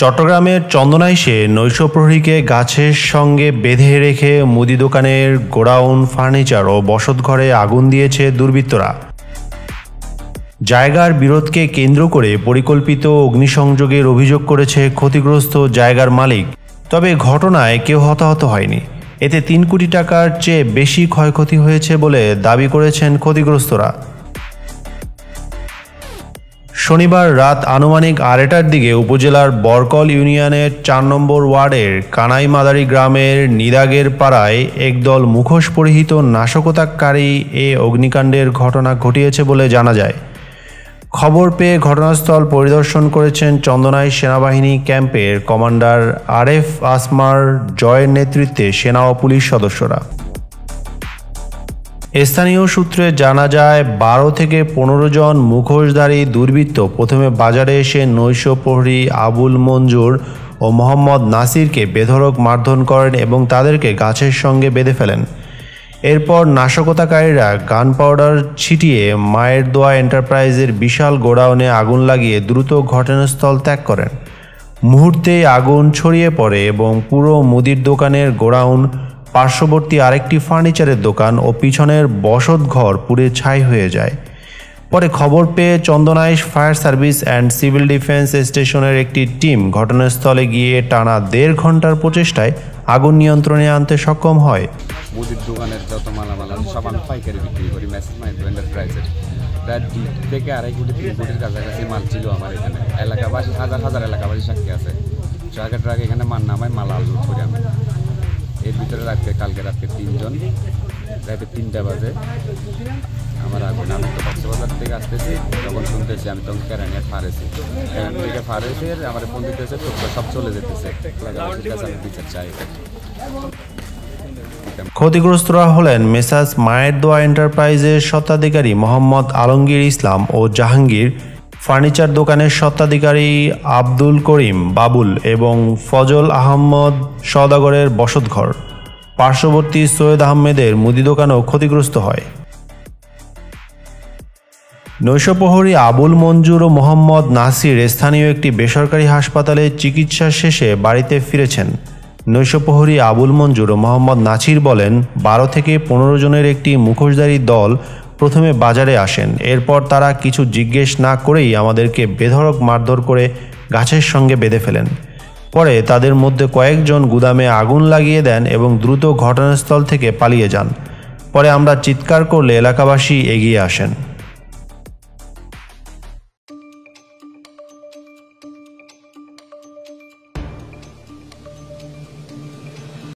চট্টগ্রামের চন্দনাইশে নৈশপ্রহরীকে গাছের সঙ্গে বেঁধে রেখে মুদি দোকানের গোডাউন, ফার্নিচার ও বসতঘরে আগুন দিয়েছে দুর্বৃত্তরা। জায়গার বিরোধকে কেন্দ্র করে পরিকল্পিত অগ্নিসংযোগের অভিযোগ করেছে ক্ষতিগ্রস্ত জায়গার মালিক। তবে ঘটনায় কেউ হতাহত হয়নি। এতে ৩ কোটি টাকার চেয়ে বেশি ক্ষয়ক্ষতি হয়েছে বলে দাবি করেছেন ক্ষতিগ্রস্তরা। শনিবার রাত আনুমানিক ৮টার দিকে উপজেলার বরকল ইউনিয়নের ৪ নম্বর ওয়ার্ডের কানাইমাদারি গ্রামের নিদাগের পাড়ায় একদল মুখোশ পরিহিত নাশকতাকারী এ অগ্নিকাণ্ডের ঘটনা ঘটিয়েছে বলে জানা যায়। খবর পেয়ে ঘটনাস্থল পরিদর্শন করেছেন চন্দনাইশ সেনাবাহিনী ক্যাম্পের কমান্ডার আরেফ আসমার জয়ের নেতৃত্বে সেনা ও পুলিশ সদস্যরা। স্থানীয় সূত্রে জানা যায় ১২ থেকে ১৫ জন মুখোশধারী দুর্বৃত্ত প্রথমে বাজারে এসে নৈশপ্রহরী আবুল মঞ্জুর ও মোহাম্মদ নাসিরকে বেধড়ক মারধর করেন এবং তাদেরকে গাছের সঙ্গে বেঁধে ফেলেন। এরপর নাশকতাকারীরা গান পাউডার ছিটিয়ে মায়ের দোয়া এন্টারপ্রাইজের বিশাল গোডাউনে আগুন লাগিয়ে দ্রুত ঘটনাস্থল ত্যাগ করেন। মুহূর্তেই আগুন ছড়িয়ে পড়ে এবং পুরো মুদির দোকানের গোডাউন, পার্শ্ববর্তী আরেকটি ফার্নিচারের দোকান ও পিছনের বসতঘর পুড়ে ছাই হয়ে যায়। পরে খবর পেয়ে Chandanaish fire service and civil defence স্টেশনের একটি টিম ঘটনাস্থলে গিয়ে টানা ১.৫ ঘন্টার প্রচেষ্টায় আগুন নিয়ন্ত্রণে আনতে সক্ষম হয়। মুদির দোকানের যত মালামাল আছে সব আমি পাইকারি বিক্রি করি মেসেজ মাইক্রো এন্টারপ্রাইজের। প্রায় ২ থেকে ২.৫ কোটি ৩ কোটির কাছাকাছি মাল ছিল আমার এখানে। এলাকাবাসী হাজার হাজার এলাকাবাসী সাক্ষী আছে। ট্রাকে এখানে মাল নামায় মাল আনলোড করি আমি। এর ভিতরে কালকে রাত্রে ৩ জন রাতে ৩টা বাজে আমার আগুন। আমি তো কক্সবাজার থেকে আসতেছি, যখন শুনতেছি আমি তখন ক্যারানিয়ার ফারেছি। ক্যারানি থেকে ফারেছি আমার ফোন দিতেছে সব চলে যেতেছে। আমি বিচার চাই। ক্ষতিগ্রস্তরা হলেন মেসার্স মায়ের দোয়া এন্টারপ্রাইজের স্বত্বাধিকারী মোহাম্মদ আলমগীর ইসলাম ও জাহাঙ্গীর, ফার্নিচার দোকানের স্বত্বাধিকারী আব্দুল করিম বাবুল এবং ফজল আহমদ সওদাগরের বসতঘর। পার্শ্ববর্তী সৈয়দ আহমেদের মুদি দোকানও ক্ষতিগ্রস্ত হয়। নৈশপ্রহরী আবুল মঞ্জুর ও মোহাম্মদ নাসির স্থানীয় একটি বেসরকারি হাসপাতালে চিকিৎসা শেষে বাড়িতে ফিরেছেন। নৈশপ্রহরী আবুল মঞ্জুর ও মোহাম্মদ নাসির বলেন, ১২ থেকে ১৫ জনের একটি মুখোশধারী দল প্রথমে বাজারে আসেন। এরপর তারা কিছু জিজ্ঞেস না করেই আমাদেরকে বেধড়ক মারধর করে গাছের সঙ্গে বেঁধে ফেলেন। পরে তাদের মধ্যে কয়েকজন গুদামে আগুন লাগিয়ে দেন এবং দ্রুত ঘটনাস্থল থেকে পালিয়ে যান। পরে আমরা চিৎকার করলে এলাকাবাসী এগিয়ে আসেন।